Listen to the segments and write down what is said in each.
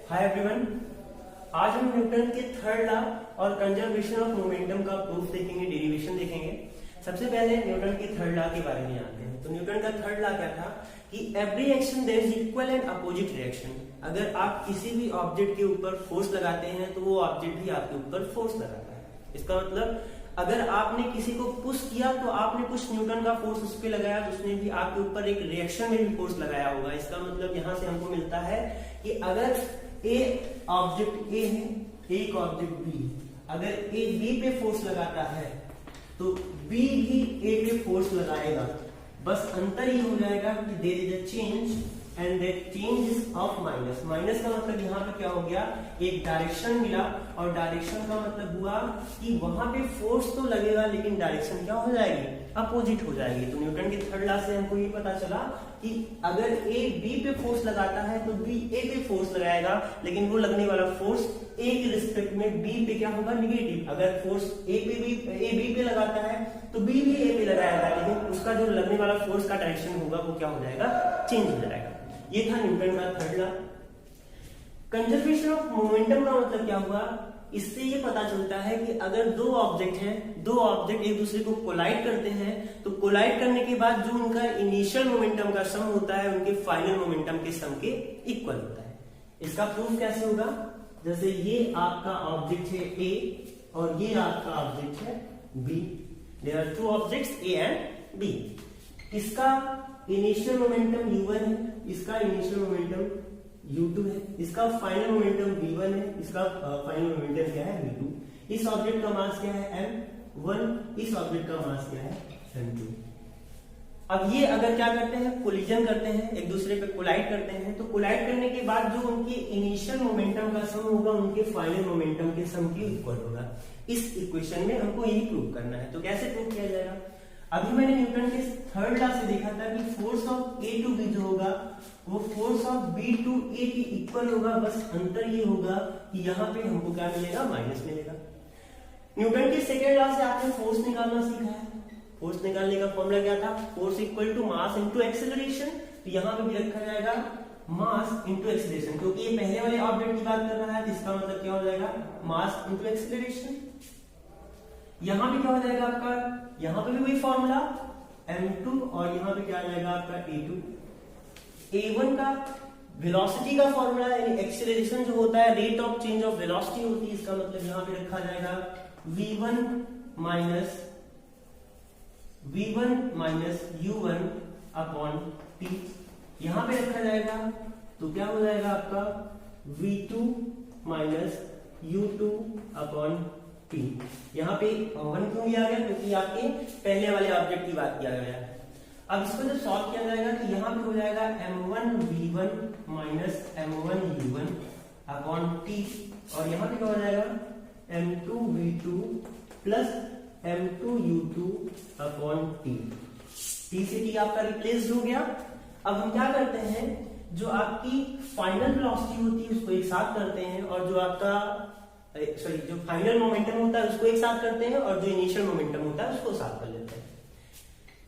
Hi everyone, आज हम Newton के थर्ड लॉ और कंजर्वेशन ऑफ मोमेंटम का प्रूफ देखेंगे, डेरिवेशन देखेंगे। सबसे पहले न्यूटन के थर्ड लॉ के बारे में जानते हैं। तो न्यूटन का थर्ड लॉ क्या था कि every action there is equal and opposite reaction. अगर आप किसी भी ऑब्जेक्ट के ऊपर फोर्स लगाते हैं तो वो ऑब्जेक्ट भी आपके ऊपर फोर्स लगाता है। इसका मतलब अगर आपने किसी को पुश किया तो आपने कुछ न्यूटन का फोर्स उस पर लगाया तो उसने भी आपके ऊपर एक रिएक्शन में भी फोर्स लगाया होगा। इसका मतलब यहाँ से हमको मिलता है कि अगर ए ऑब्जेक्ट ए है, एक ऑब्जेक्ट बी, अगर ए बी पे फोर्स लगाता है तो बी भी ए पे फोर्स लगाएगा। बस अंतर ही हो जाएगा कि there is a change and that change is of minus. Minus का मतलब यहाँ पे क्या हो गया, एक डायरेक्शन मिला और डायरेक्शन का मतलब हुआ कि वहां पे फोर्स तो लगेगा लेकिन डायरेक्शन क्या हो जाएगी, अपोजिट हो जाएगी। तो न्यूटन के थर्ड लॉ से हमको ये पता चला कि अगर ए बी पे फोर्स लगाता है तो बी ए पे फोर्स लगाएगा, लेकिन वो लगने वाला फोर्स ए के रिस्पेक्ट में बी पे क्या होगा, निगेटिव। अगर फोर्स ए बी पे लगाता है तो बी भी ए पे लगाएगा, लेकिन उसका जो लगने वाला फोर्स का डायरेक्शन होगा वो क्या हो जाएगा, चेंज हो जाएगा। ये था न्यूटन का third law. Conservation of momentum का मतलब क्या हुआ, इससे ये पता चलता है कि अगर दो ऑब्जेक्ट हैं, दो ऑब्जेक्ट एक दूसरे को कोलाइड करते हैं तो कोलाइड करने के बाद जो उनका इनिशियल मोमेंटम का सम होता है उनके फाइनल मोमेंटम के सम के इक्वल होता है। इसका प्रूफ कैसे होगा, जैसे ये आपका ऑब्जेक्ट है ए और ये आपका ऑब्जेक्ट है B. There are two objects A and B. इसका इनिशियल मोमेंटम u1 है, इसका इनिशियल मोमेंटम u2 है, इसका फाइनल मोमेंटम v1 है, इसका फाइनल मोमेंटम क्या है v2। इस ऑब्जेक्ट का मास क्या है m1, इस ऑब्जेक्ट का मास क्या है m2। अब ये अगर क्या करते हैं, कोलिजन करते हैं, एक दूसरे पे कोलाइड करते हैं, तो कोलाइड करने के बाद जो उनके इनिशियल मोमेंटम का सम होगा उनके फाइनल मोमेंटम के सम के इक्वल होगा। इस इक्वेशन में हमको यही प्रूव करना है। तो कैसे प्रूव किया जाएगा, अभी मैंने न्यूटन के थर्ड लॉ से देखा था कि force of A to B जो होगा वो force of B to A के इक्वल होगा। बस अंतर ये होगा कि यहाँ पे हमको क्या मिलेगा, माइनस मिलेगा। न्यूटन के सेकेंड लॉ से आपने फोर्स निकालना सीखा है। फोर्स निकालने का फॉर्मूला क्या था, force equal to mass into acceleration. तो यहाँ पे भी रखा जाएगा मास इंटू एक्सेलरेशन, क्योंकि ये पहले वाले ऑब्जेक्ट की बात कर रहा है तो इसका मतलब क्या हो जाएगा, मास इंटू एक्सेलरेशन। यहां पे क्या हो जाएगा आपका, यहां पे भी वही फॉर्मूला m2 और यहां पे क्या आ जाएगा आपका a2। a1 का वेलोसिटी का फॉर्मूला यानी एक्सेलरेशन जो होता है, rate of change of velocity होती है। इसका मतलब यहां पे रखा जाएगा v1 minus u1 upon t। यहां पे रखा जाएगा तो क्या हो जाएगा आपका v2 minus u2 upon t। यहाँ पे 1 क्यों लिया गया, क्योंकि आपके पहले वाले ऑब्जेक्ट की बात किया गया है। अब इसको जब सॉल्व किया जाएगा तो यहाँ पे हो जाएगा m1 v1 minus m1 u1 upon t, और यहाँ पे क्या हो जाएगा m2 v2 plus m2 u2 upon t। t से t आपका रिप्लेस हो गया। अब हम क्या करते हैं, जो आपकी फाइनल वेलोसिटी होती है उसको एक साथ करते हैं, और जो आपका जो फाइनल मोमेंटम होता है उसको एक साथ करते हैं, और जो इनिशियल मोमेंटम होता है उसको साथ कर लेते हैं।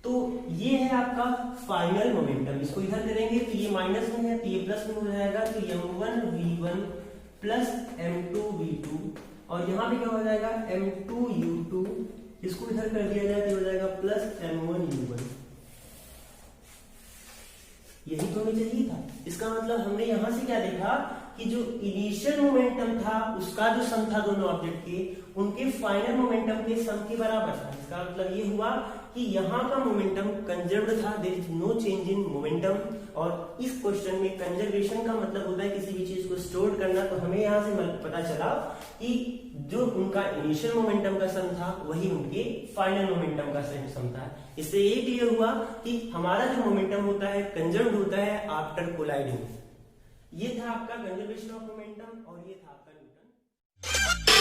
तो ये है आपका फाइनल मोमेंटम। इसको इधर करेंगे तो ये माइनस में है तो ये प्लस में हो जाएगा, तो m1 v1 plus m2 v2, और यहाँ पे क्या हो जाएगा m2 u2। इसको इधर कर दिया जाए तो हो जाएगा प्लस m1 u1। यही तो हमें चाहिए था। इसका मतलब हमने यहां से क्या देखा कि जो इनिशियल मोमेंटम था उसका जो सम था दोनों ऑब्जेक्ट के, उनके फाइनल मोमेंटम के सम के बराबर था। इसका मतलब ये हुआ कि यहाँ का मोमेंटम कंजर्व्ड था, there is no change in momentum. और इस क्वेश्चन में कंजर्वेशन का मतलब होता है किसी भी चीज को स्टोर करना। तो हमें यहाँ से पता चला कि जो उनका इनिशियल मोमेंटम का सम था वही उनके फाइनल मोमेंटम का सम था। इससे ये क्लियर हुआ कि हमारा जो मोमेंटम होता है कंजर्व्ड होता है आफ्टर कोलाइडिंग। ये था आपका कंजर्वेशन ऑफ मोमेंटम और ये था आपका न्यूटन।